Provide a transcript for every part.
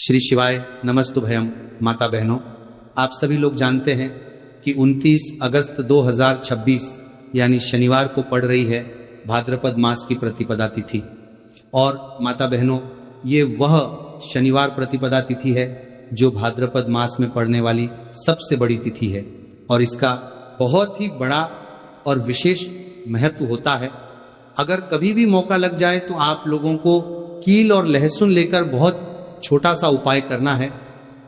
श्री शिवाय नमस्तुभयम। माता बहनों, आप सभी लोग जानते हैं कि 29 अगस्त 2026 यानी शनिवार को पड़ रही है भाद्रपद मास की प्रतिपदा तिथि। और माता बहनों, ये वह शनिवार प्रतिपदा तिथि है जो भाद्रपद मास में पड़ने वाली सबसे बड़ी तिथि है और इसका बहुत ही बड़ा और विशेष महत्व होता है। अगर कभी भी मौका लग जाए तो आप लोगों को कील और लहसुन लेकर बहुत छोटा सा उपाय करना है।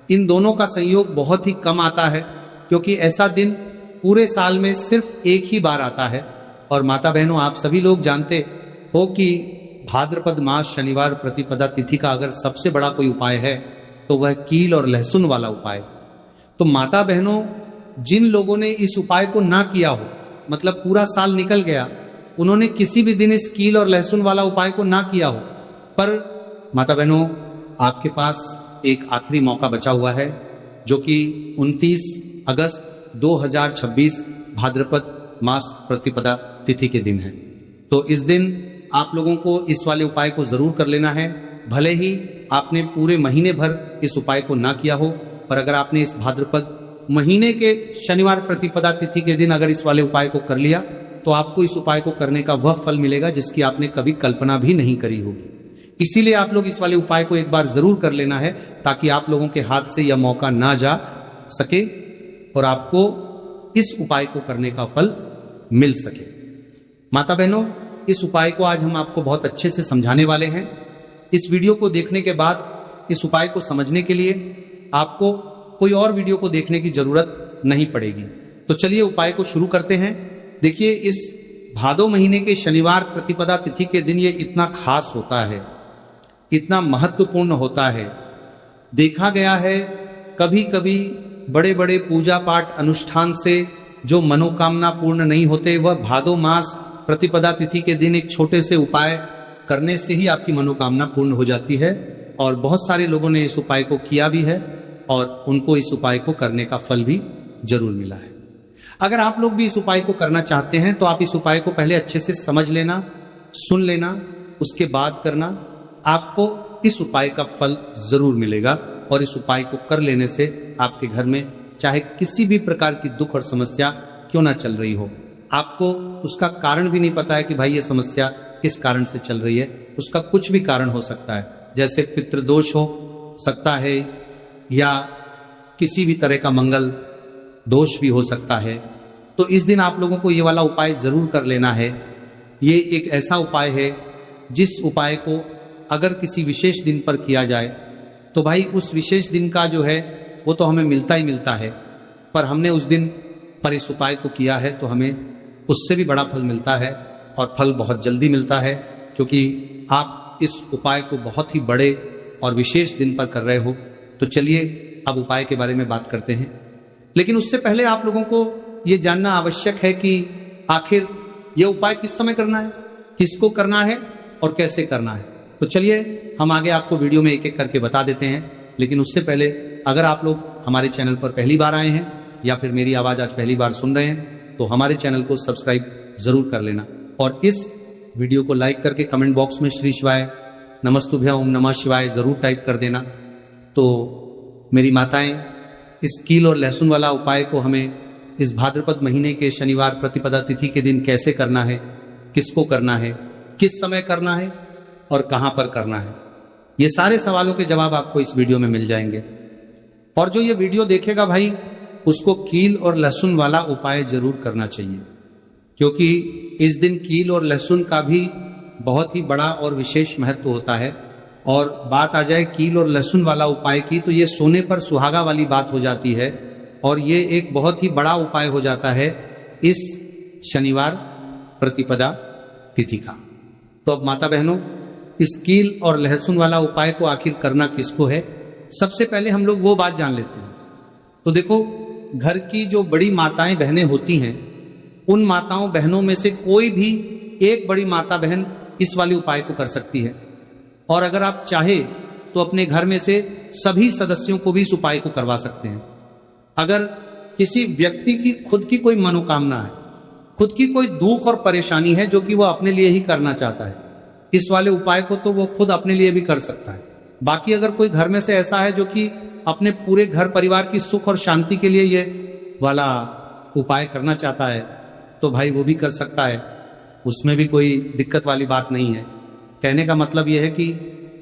इन दोनों का संयोग बहुत ही कम आता है क्योंकि ऐसा दिन पूरे साल में सिर्फ एक ही बार आता है। और माता बहनों, आप सभी लोग जानते हो कि भाद्रपद मास शनिवार प्रतिपदा तिथि का अगर सबसे बड़ा कोई उपाय है तो वह कील और लहसुन वाला उपाय। तो माता बहनों, जिन लोगों ने इस उपाय को ना किया हो, मतलब पूरा साल निकल गया, उन्होंने किसी भी दिन इस कील और लहसुन वाला उपाय को ना किया हो, पर माता बहनों, आपके पास एक आखिरी मौका बचा हुआ है जो कि 29 अगस्त 2026 भाद्रपद मास प्रतिपदा तिथि के दिन है। तो इस दिन आप लोगों को इस वाले उपाय को जरूर कर लेना है। भले ही आपने पूरे महीने भर इस उपाय को ना किया हो, पर अगर आपने इस भाद्रपद महीने के शनिवार प्रतिपदा तिथि के दिन अगर इस वाले उपाय को कर लिया तो आपको इस उपाय को करने का वह फल मिलेगा जिसकी आपने कभी कल्पना भी नहीं करी होगी। इसीलिए आप लोग इस वाले उपाय को एक बार जरूर कर लेना है ताकि आप लोगों के हाथ से यह मौका ना जा सके और आपको इस उपाय को करने का फल मिल सके। माता बहनों, इस उपाय को आज हम आपको बहुत अच्छे से समझाने वाले हैं। इस वीडियो को देखने के बाद इस उपाय को समझने के लिए आपको कोई और वीडियो को देखने की जरूरत नहीं पड़ेगी। तो चलिए उपाय को शुरू करते हैं। देखिए, इस भादो महीने के शनिवार प्रतिपदा तिथि के दिन ये इतना खास होता है, इतना महत्वपूर्ण होता है। देखा गया है कभी कभी बड़े बड़े पूजा पाठ अनुष्ठान से जो मनोकामना पूर्ण नहीं होते, वह भादो मास प्रतिपदा तिथि के दिन एक छोटे से उपाय करने से ही आपकी मनोकामना पूर्ण हो जाती है। और बहुत सारे लोगों ने इस उपाय को किया भी है और उनको इस उपाय को करने का फल भी जरूर मिला है। अगर आप लोग भी इस उपाय को करना चाहते हैं तो आप इस उपाय को पहले अच्छे से समझ लेना, सुन लेना, उसके बाद करना। आपको इस उपाय का फल जरूर मिलेगा और इस उपाय को कर लेने से आपके घर में चाहे किसी भी प्रकार की दुख और समस्या क्यों ना चल रही हो, आपको उसका कारण भी नहीं पता है कि भाई ये समस्या किस कारण से चल रही है, उसका कुछ भी कारण हो सकता है। जैसे पितृदोष हो सकता है या किसी भी तरह का मंगल दोष भी हो सकता है। तो इस दिन आप लोगों को ये वाला उपाय जरूर कर लेना है। ये एक ऐसा उपाय है जिस उपाय को अगर किसी विशेष दिन पर किया जाए तो भाई उस विशेष दिन का जो है वो तो हमें मिलता ही मिलता है, पर हमने उस दिन पर इस उपाय को किया है तो हमें उससे भी बड़ा फल मिलता है और फल बहुत जल्दी मिलता है क्योंकि आप इस उपाय को बहुत ही बड़े और विशेष दिन पर कर रहे हो। तो चलिए अब उपाय के बारे में बात करते हैं, लेकिन उससे पहले आप लोगों को ये जानना आवश्यक है कि आखिर यह उपाय किस समय करना है, किसको करना है और कैसे करना है। तो चलिए हम आगे आपको वीडियो में एक एक करके बता देते हैं। लेकिन उससे पहले अगर आप लोग हमारे चैनल पर पहली बार आए हैं या फिर मेरी आवाज आज पहली बार सुन रहे हैं तो हमारे चैनल को सब्सक्राइब जरूर कर लेना और इस वीडियो को लाइक करके कमेंट बॉक्स में श्री शिवाय नमस्तुभ्यं ओम नमः शिवाय जरूर टाइप कर देना। तो मेरी माताएं, इस कील और लहसुन वाला उपाय को हमें इस भाद्रपद महीने के शनिवार प्रतिपदा तिथि के दिन कैसे करना है, किसको करना है, किस समय करना है और कहां पर करना है, ये सारे सवालों के जवाब आपको इस वीडियो में मिल जाएंगे। और जो ये वीडियो देखेगा भाई, उसको कील और लहसुन वाला उपाय जरूर करना चाहिए क्योंकि इस दिन कील और लहसुन का भी बहुत ही बड़ा और विशेष महत्व होता है। और बात आ जाए कील और लहसुन वाला उपाय की तो ये सोने पर सुहागा वाली बात हो जाती है और ये एक बहुत ही बड़ा उपाय हो जाता है इस शनिवार प्रतिपदा तिथि का। तो अब माता बहनों, इस कील और लहसुन वाला उपाय को आखिर करना किसको है, सबसे पहले हम लोग वो बात जान लेते हैं। तो देखो, घर की जो बड़ी माताएं बहनें होती हैं, उन माताओं बहनों में से कोई भी एक बड़ी माता बहन इस वाले उपाय को कर सकती है। और अगर आप चाहे तो अपने घर में से सभी सदस्यों को भी इस उपाय को करवा सकते हैं। अगर किसी व्यक्ति की खुद की कोई मनोकामना है, खुद की कोई दुख और परेशानी है जो कि वो अपने लिए ही करना चाहता है, इस वाले उपाय को तो वो खुद अपने लिए भी कर सकता है। बाकी अगर कोई घर में से ऐसा है जो कि अपने पूरे घर परिवार की सुख और शांति के लिए ये वाला उपाय करना चाहता है तो भाई वो भी कर सकता है, उसमें भी कोई दिक्कत वाली बात नहीं है। कहने का मतलब यह है कि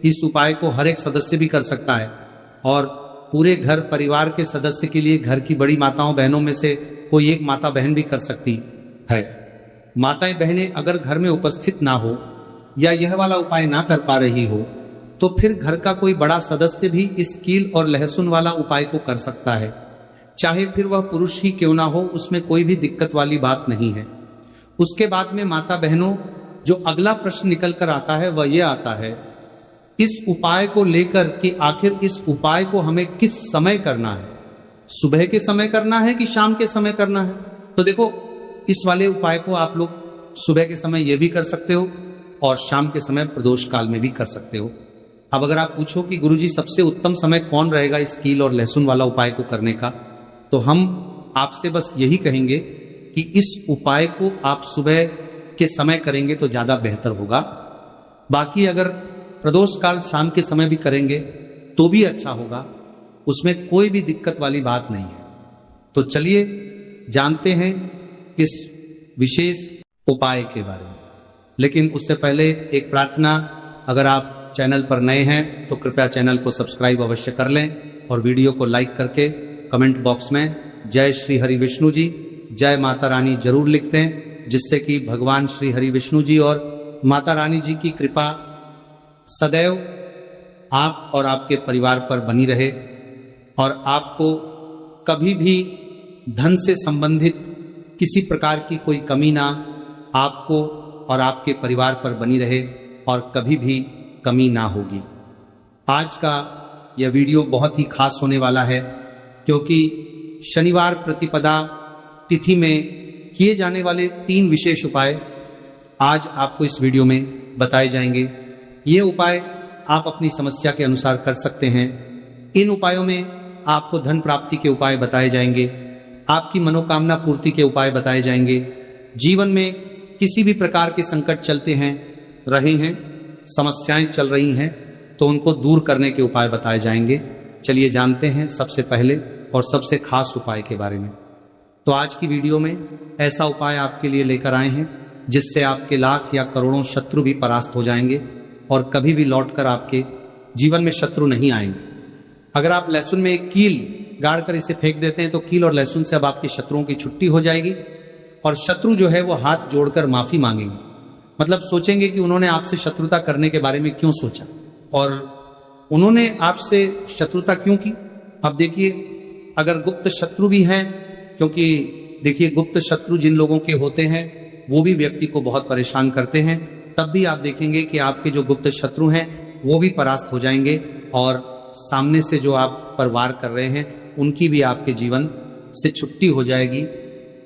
इस उपाय को हर एक सदस्य भी कर सकता है और पूरे घर परिवार के सदस्य के लिए घर की बड़ी माताओं बहनों में से कोई एक माता बहन भी कर सकती है। माताएं बहनें अगर घर में उपस्थित ना हो या यह वाला उपाय ना कर पा रही हो तो फिर घर का कोई बड़ा सदस्य भी इस कील और लहसुन वाला उपाय को कर सकता है, चाहे फिर वह पुरुष ही क्यों ना हो, उसमें कोई भी दिक्कत वाली बात नहीं है। उसके बाद में माता बहनों जो अगला प्रश्न निकल कर आता है वह यह आता है इस उपाय को लेकर कि आखिर इस उपाय को हमें किस समय करना है, सुबह के समय करना है कि शाम के समय करना है। तो देखो इस वाले उपाय को आप लोग सुबह के समय यह भी कर सकते हो और शाम के समय प्रदोष काल में भी कर सकते हो। अब अगर आप पूछो कि गुरुजी सबसे उत्तम समय कौन रहेगा इस कील और लहसुन वाला उपाय को करने का, तो हम आपसे बस यही कहेंगे कि इस उपाय को आप सुबह के समय करेंगे तो ज्यादा बेहतर होगा। बाकी अगर प्रदोष काल शाम के समय भी करेंगे तो भी अच्छा होगा, उसमें कोई भी दिक्कत वाली बात नहीं है। तो चलिए जानते हैं इस विशेष उपाय के बारे में। लेकिन उससे पहले एक प्रार्थना, अगर आप चैनल पर नए हैं तो कृपया चैनल को सब्सक्राइब अवश्य कर लें और वीडियो को लाइक करके कमेंट बॉक्स में जय श्री हरि विष्णु जी, जय माता रानी जरूर लिख दें, जिससे कि भगवान श्री हरि विष्णु जी और माता रानी जी की कृपा सदैव आप और आपके परिवार पर बनी रहे और आपको कभी भी धन से संबंधित किसी प्रकार की कोई कमी ना आपको और आपके परिवार पर बनी रहे और कभी भी कमी ना होगी। आज का यह वीडियो बहुत ही खास होने वाला है क्योंकि शनिवार प्रतिपदा तिथि में किए जाने वाले 3 विशेष उपाय आज आपको इस वीडियो में बताए जाएंगे। ये उपाय आप अपनी समस्या के अनुसार कर सकते हैं। इन उपायों में आपको धन प्राप्ति के उपाय बताए जाएंगे, आपकी मनोकामना पूर्ति के उपाय बताए जाएंगे। जीवन में किसी भी प्रकार के संकट चलते हैं, रहे हैं, समस्याएं चल रही हैं तो उनको दूर करने के उपाय बताए जाएंगे। चलिए जानते हैं सबसे पहले और सबसे खास उपाय के बारे में। तो आज की वीडियो में ऐसा उपाय आपके लिए लेकर आए हैं जिससे आपके लाख या करोड़ों शत्रु भी परास्त हो जाएंगे और कभी भी लौटकर आपके जीवन में शत्रु नहीं आएंगे। अगर आप लहसुन में एक कील गाड़ कर इसे फेंक देते हैं तो कील और लहसुन से अब आपके शत्रुओं की छुट्टी हो जाएगी और शत्रु जो है वो हाथ जोड़कर माफी मांगेंगे, मतलब सोचेंगे कि उन्होंने आपसे शत्रुता करने के बारे में क्यों सोचा और उन्होंने आपसे शत्रुता क्यों की। अब देखिए अगर गुप्त शत्रु भी हैं, क्योंकि देखिए गुप्त शत्रु जिन लोगों के होते हैं वो भी व्यक्ति को बहुत परेशान करते हैं, तब भी आप देखेंगे कि आपके जो गुप्त शत्रु हैं वो भी परास्त हो जाएंगे और सामने से जो आप पर वार कर रहे हैं उनकी भी आपके जीवन से छुट्टी हो जाएगी,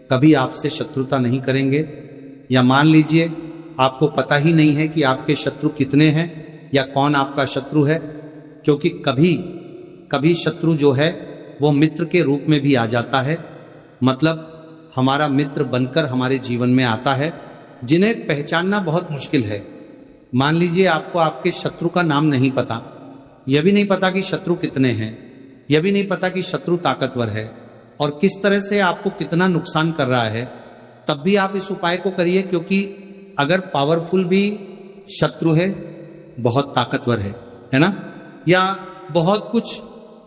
कभी आपसे शत्रुता नहीं करेंगे। या मान लीजिए आपको पता ही नहीं है कि आपके शत्रु कितने हैं या कौन आपका शत्रु है, क्योंकि कभी कभी शत्रु जो है वो मित्र के रूप में भी आ जाता है, मतलब हमारा मित्र बनकर हमारे जीवन में आता है, जिन्हें पहचानना बहुत मुश्किल है। मान लीजिए आपको आपके शत्रु का नाम नहीं पता, यह भी नहीं पता कि शत्रु कितने हैं, यह भी नहीं पता कि शत्रु ताकतवर है और किस तरह से आपको कितना नुकसान कर रहा है, तब भी आप इस उपाय को करिए, क्योंकि अगर पावरफुल भी शत्रु है, बहुत ताकतवर है ना, या बहुत कुछ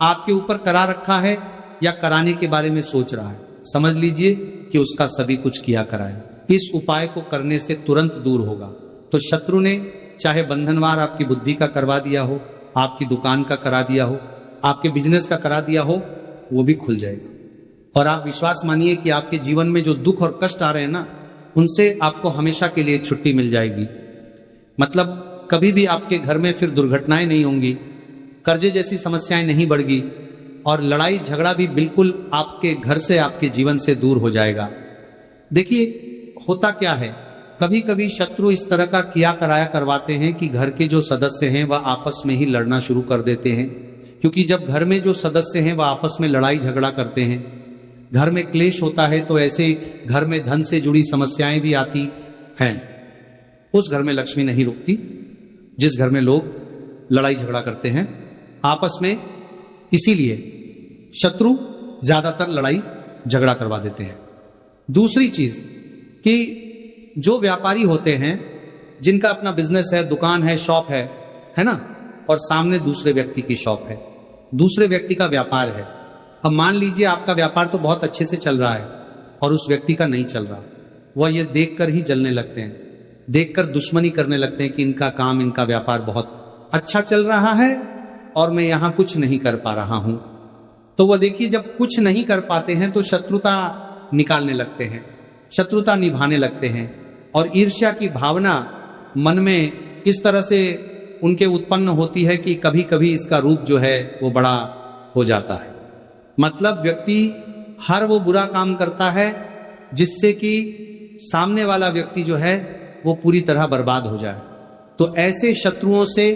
आपके ऊपर करा रखा है या कराने के बारे में सोच रहा है, समझ लीजिए कि उसका सभी कुछ किया करा है, इस उपाय को करने से तुरंत दूर होगा। तो शत्रु ने चाहे बंधनवार आपकी बुद्धि का करवा दिया हो, आपकी दुकान का करा दिया हो, आपके बिजनेस का करा दिया हो, वो भी खुल जाएगा। और आप विश्वास मानिए कि आपके जीवन में जो दुख और कष्ट आ रहे हैं ना, उनसे आपको हमेशा के लिए छुट्टी मिल जाएगी। मतलब कभी भी आपके घर में फिर दुर्घटनाएं नहीं होंगी, कर्जे जैसी समस्याएं नहीं बढ़गी और लड़ाई झगड़ा भी बिल्कुल आपके घर से, आपके जीवन से दूर हो जाएगा। देखिए होता क्या है, कभी कभी शत्रु इस तरह का किया कराया करवाते हैं कि घर के जो सदस्य हैं वह आपस में ही लड़ना शुरू कर देते हैं, क्योंकि जब घर में जो सदस्य हैं वह आपस में लड़ाई झगड़ा करते हैं, घर में क्लेश होता है, तो ऐसे घर में धन से जुड़ी समस्याएं भी आती हैं। उस घर में लक्ष्मी नहीं रुकती जिस घर में लोग लड़ाई झगड़ा करते हैं। आपस में। इसीलिए शत्रु ज्यादातर लड़ाई झगड़ा करवा देते हैं। दूसरी चीज कि जो व्यापारी होते हैं, जिनका अपना बिजनेस है, दुकान है, शॉप है ना, और सामने दूसरे व्यक्ति की शॉप है, दूसरे व्यक्ति का व्यापार है। अब मान लीजिए आपका व्यापार तो बहुत अच्छे से चल रहा है और उस व्यक्ति का नहीं चल रहा, वह ये देखकर ही जलने लगते हैं, देखकर दुश्मनी करने लगते हैं कि इनका काम, इनका व्यापार बहुत अच्छा चल रहा है और मैं यहां कुछ नहीं कर पा रहा हूं। तो वह देखिए, जब कुछ नहीं कर पाते हैं तो शत्रुता निकालने लगते हैं, शत्रुता निभाने लगते हैं, और ईर्ष्या की भावना मन में इस तरह से उनके उत्पन्न होती है कि कभी कभी इसका रूप जो है वो बड़ा हो जाता है। मतलब व्यक्ति हर वो बुरा काम करता है जिससे कि सामने वाला व्यक्ति जो है वो पूरी तरह बर्बाद हो जाए। तो ऐसे शत्रुओं से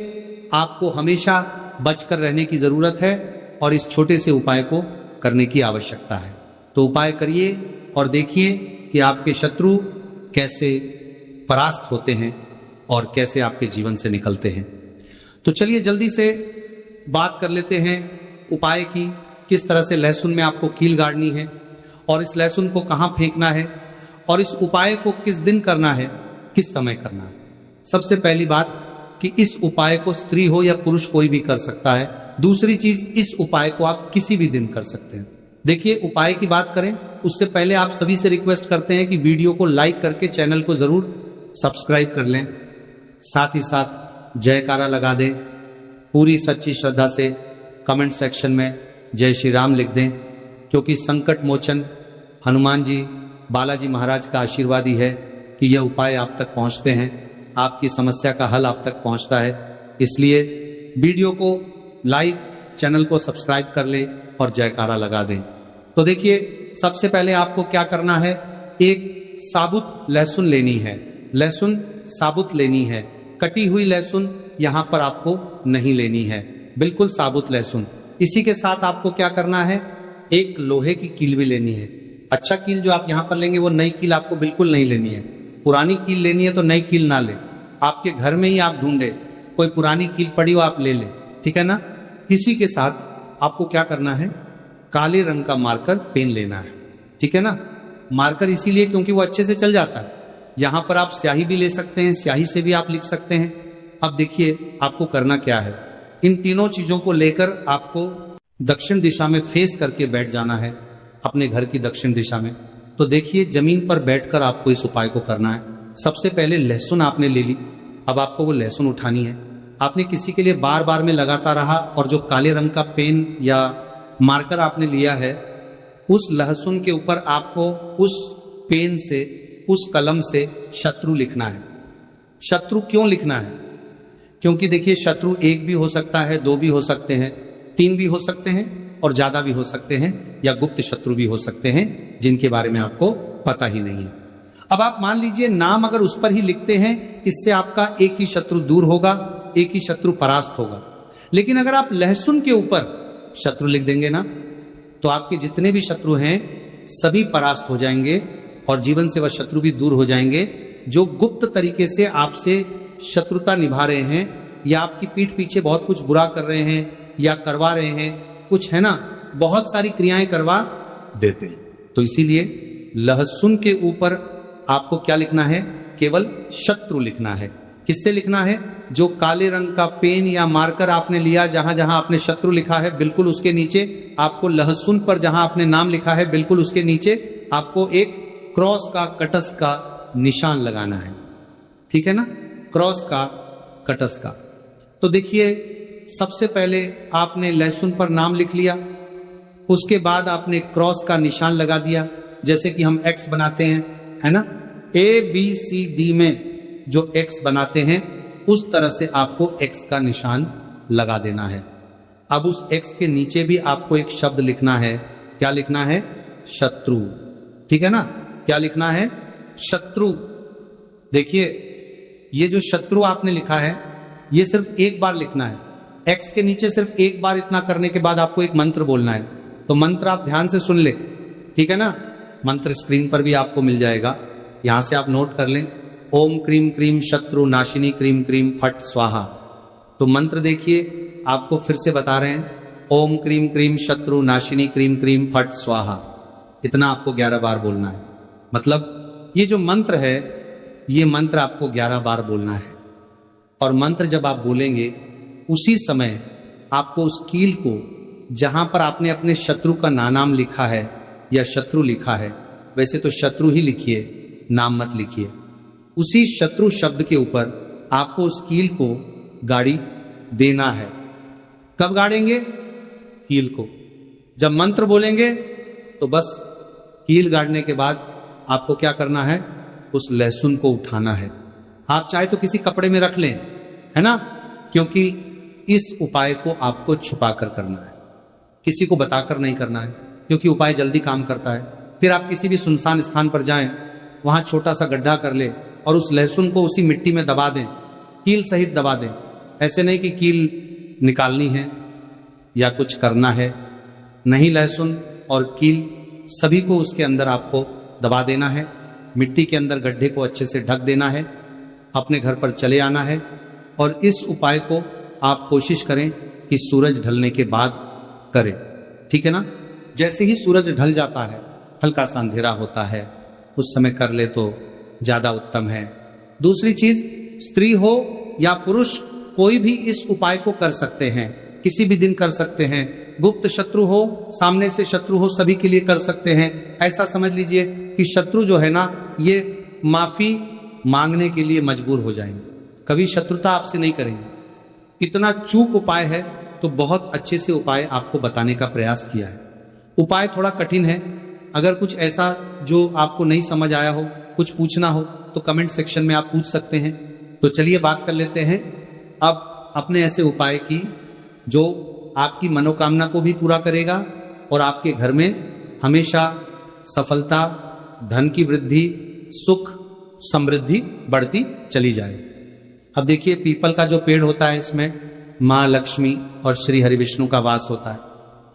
आपको हमेशा बचकर रहने की जरूरत है और इस छोटे से उपाय को करने की आवश्यकता है। तो उपाय करिए और देखिए कि आपके शत्रु कैसे परास्त होते हैं और कैसे आपके जीवन से निकलते हैं। तो चलिए जल्दी से बात कर लेते हैं उपाय की, किस तरह से लहसुन में आपको कील गाड़नी है और इस लहसुन को कहां फेंकना है और इस उपाय को किस दिन करना है, किस समय करना है। सबसे पहली बात कि इस उपाय को स्त्री हो या पुरुष कोई भी कर सकता है। दूसरी चीज, इस उपाय को आप किसी भी दिन कर सकते हैं। देखिए, उपाय की बात करें उससे पहले आप सभी से रिक्वेस्ट करते हैं कि वीडियो को लाइक करके चैनल को जरूर सब्सक्राइब कर लें, साथ ही साथ जयकारा लगा दें, पूरी सच्ची श्रद्धा से कमेंट सेक्शन में जय श्री राम लिख दें, क्योंकि संकट मोचन हनुमान जी, बालाजी महाराज का आशीर्वाद ही है कि यह उपाय आप तक पहुंचते हैं, आपकी समस्या का हल आप तक पहुंचता है। इसलिए वीडियो को लाइक, चैनल को सब्सक्राइब कर लें और जयकारा लगा दें। तो देखिए, सबसे पहले आपको क्या करना है, एक साबुत लहसुन लेनी है, लहसुन साबुत लेनी है, कटी हुई लहसुन यहां पर आपको नहीं लेनी है, बिल्कुल साबुत लहसुन। इसी के साथ आपको क्या करना है, एक लोहे की कील भी लेनी है। अच्छा कील जो आप यहां पर लेंगे वो नई कील आपको बिल्कुल नहीं लेनी है। पुरानी कील लेनी है तो नई कील ना ले, आपके घर में ही आप ढूंढे कोई पुरानी कील पड़ी हो आप ले ले, ठीक है ना। इसी के साथ आपको क्या करना है, काले रंग का मार्कर पेन लेना है, ठीक है ना। मार्कर इसीलिए क्योंकि वो अच्छे से चल जाता है। यहां पर आप स्याही भी ले सकते हैं, स्याही से भी आप लिख सकते हैं। अब देखिए आपको करना क्या है, इन तीनों चीजों को लेकर आपको दक्षिण दिशा में फेस करके बैठ जाना है, अपने घर की दक्षिण दिशा में। तो देखिए, जमीन पर बैठकर आपको इस उपाय को करना है। सबसे पहले लहसुन आपने ले ली, अब आपको वो लहसुन उठानी है। आपने किसी के लिए बार बार में लगाता रहा और जो काले रंग का पेन या मार्कर आपने लिया है, उस लहसुन के ऊपर आपको उस पेन से, उस कलम से शत्रु लिखना है। शत्रु क्यों लिखना है, क्योंकि देखिए शत्रु एक भी हो सकता है, दो भी हो सकते हैं, तीन भी हो सकते हैं और ज्यादा भी हो सकते हैं, या गुप्त शत्रु भी हो सकते हैं जिनके बारे में आपको पता ही नहीं है। अब आप मान लीजिए नाम अगर उस पर ही लिखते हैं, इससे आपका एक ही शत्रु दूर होगा, एक ही शत्रु परास्त होगा। लेकिन अगर आप लहसुन के ऊपर शत्रु लिख देंगे ना, तो आपके जितने भी शत्रु हैं सभी परास्त हो जाएंगे और जीवन से वह शत्रु भी दूर हो जाएंगे जो गुप्त तरीके से आपसे शत्रुता निभा रहे हैं, या आपकी पीठ पीछे बहुत कुछ बुरा कर रहे हैं या करवा रहे हैं, कुछ है ना, बहुत सारी क्रियाएं करवा देते हैं। तो इसीलिए लहसुन के ऊपर आपको क्या लिखना है, केवल शत्रु लिखना है। किससे लिखना है, जो काले रंग का पेन या मार्कर आपने लिया, जहां जहां आपने शत्रु लिखा है बिल्कुल उसके नीचे आपको लहसुन पर जहां आपने नाम लिखा है बिल्कुल उसके नीचे आपको एक क्रॉस का, कटस का निशान लगाना है, ठीक है ना, क्रॉस का, कटस का। तो देखिए, सबसे पहले आपने लहसुन पर नाम लिख लिया, उसके बाद आपने क्रॉस का निशान लगा दिया, जैसे कि हम एक्स बनाते हैं, है ना, ABCD में जो एक्स बनाते हैं उस तरह से आपको एक्स का निशान लगा देना है। अब उस एक्स के नीचे भी आपको एक शब्द लिखना है। क्या लिखना है, शत्रु, ठीक है ना। क्या लिखना है, शत्रु। देखिए, ये जो शत्रु आपने लिखा है ये सिर्फ एक बार लिखना है। एक्स के नीचे सिर्फ एक बार इतना करने के बाद आपको एक मंत्र बोलना है। तो मंत्र आप ध्यान से सुन ले, ठीक है ना। मंत्र स्क्रीन पर भी आपको मिल जाएगा, यहां से आप नोट कर लें। ओम क्रीम क्रीम शत्रु नाशिनी क्रीम क्रीम फट स्वाहा। तो मंत्र देखिए, आपको फिर से बता रहे हैं, ओम क्रीम क्रीम शत्रु नाशिनी क्रीम क्रीम फट स्वाहा। इतना आपको 11 बार बोलना है। मतलब ये जो मंत्र है, ये मंत्र आपको 11 बार बोलना है। और मंत्र जब आप बोलेंगे उसी समय आपको उस कील को, जहां पर आपने अपने शत्रु का नाम लिखा है या शत्रु लिखा है, वैसे तो शत्रु ही लिखिए, नाम मत लिखिए, उसी शत्रु शब्द के ऊपर आपको उस कील को गाड़ी देना है। कब गाड़ेंगे? कील को जब मंत्र बोलेंगे तो बस कील गाड़ने के बाद आपको क्या करना है? उस लहसुन को उठाना है। आप चाहे तो किसी कपड़े में रख लें, है ना, क्योंकि इस उपाय को आपको छुपा कर करना है, किसी को बताकर नहीं करना है, क्योंकि उपाय जल्दी काम करता है। फिर आप किसी भी सुनसान स्थान पर जाएं, वहां छोटा सा गड्ढा कर ले और उस लहसुन को उसी मिट्टी में दबा दें, कील सहित दबा दें। ऐसे नहीं कि कील निकालनी है या कुछ करना है, नहीं, लहसुन और कील सभी को उसके अंदर आपको दबा देना है। मिट्टी के अंदर गड्ढे को अच्छे से ढक देना है, अपने घर पर चले आना है। और इस उपाय को आप कोशिश करें कि सूरज ढलने के बाद करें, ठीक है ना। जैसे ही सूरज ढल जाता है, हल्का सा अंधेरा होता है, उस समय कर ले तो ज्यादा उत्तम है। दूसरी चीज, स्त्री हो या पुरुष, कोई भी इस उपाय को कर सकते हैं, किसी भी दिन कर सकते हैं। गुप्त शत्रु हो, सामने से शत्रु हो, सभी के लिए कर सकते हैं। ऐसा समझ लीजिए कि शत्रु जो है ना, ये माफी मांगने के लिए मजबूर हो जाएंगे, कभी शत्रुता आपसे नहीं करेंगे। इतना चूक उपाय है, तो बहुत अच्छे से उपाय आपको बताने का प्रयास किया है। उपाय थोड़ा कठिन है, अगर कुछ ऐसा जो आपको नहीं समझ आया हो, कुछ पूछना हो तो कमेंट सेक्शन में आप पूछ सकते हैं। तो चलिए बात कर लेते हैं अब अपने ऐसे उपाय की जो आपकी मनोकामना को भी पूरा करेगा और आपके घर में हमेशा सफलता, धन की वृद्धि, सुख, समृद्धि बढ़ती चली जाए। अब देखिए, पीपल का जो पेड़ होता है, इसमें माँ लक्ष्मी और श्री हरि विष्णु का वास होता है।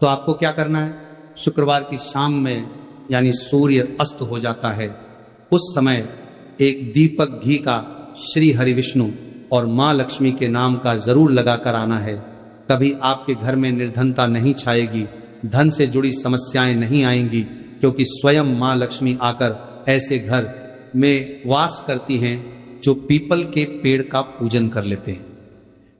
तो आपको क्या करना है? शुक्रवार की शाम में, यानी सूर्य अस्त हो जाता है, उस समय एक दीपक घी का श्री हरि विष्णु और माँ लक्ष्मी के नाम का जरूर लगाकर आना है। कभी आपके घर में निर्धनता नहीं छाएगी, धन से जुड़ी समस्याएं नहीं आएंगी, क्योंकि स्वयं माँ लक्ष्मी आकर ऐसे घर में वास करती हैं जो पीपल के पेड़ का पूजन कर लेते हैं।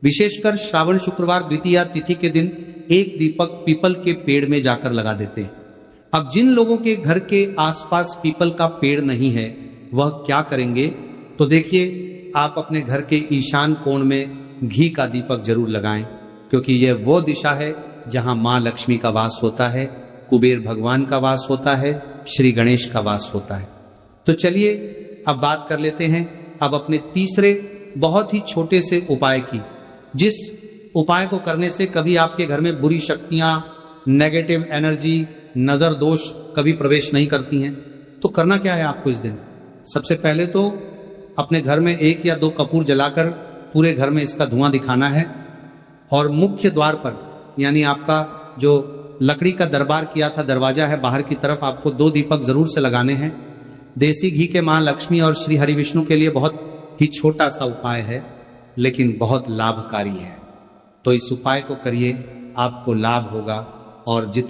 विशेषकर श्रावण शुक्रवार द्वितीया तिथि के दिन एक दीपक पीपल के पेड़ में जाकर लगा देते हैं। अब जिन लोगों के घर के आसपास पीपल का पेड़ नहीं है, वह क्या करेंगे? तो देखिए, आप अपने घर के ईशान कोण में घी का दीपक जरूर लगाएं, क्योंकि यह वो दिशा है जहां मां लक्ष्मी का वास होता है, कुबेर भगवान का वास होता है, श्री गणेश का वास होता है। तो चलिए अब बात कर लेते हैं अब अपने तीसरे बहुत ही छोटे से उपाय की, जिस उपाय को करने से कभी आपके घर में बुरी शक्तियां, नेगेटिव एनर्जी, नजर दोष कभी प्रवेश नहीं करती हैं। तो करना क्या है आपको इस दिन? सबसे पहले तो अपने घर में 1 या 2 कपूर जलाकर पूरे घर में इसका धुआं दिखाना है, और मुख्य द्वार पर, यानी आपका जो लकड़ी का दरबार किया था दरवाजा है, बाहर की तरफ आपको 2 दीपक जरूर से लगाने हैं। देसी घी के मां लक्ष्मी और श्री हरि विष्णु के लिए बहुत ही छोटा सा उपाय है, लेकिन बहुत लाभकारी है। तो इस उपाय को करिए, आपको लाभ होगा। और जितने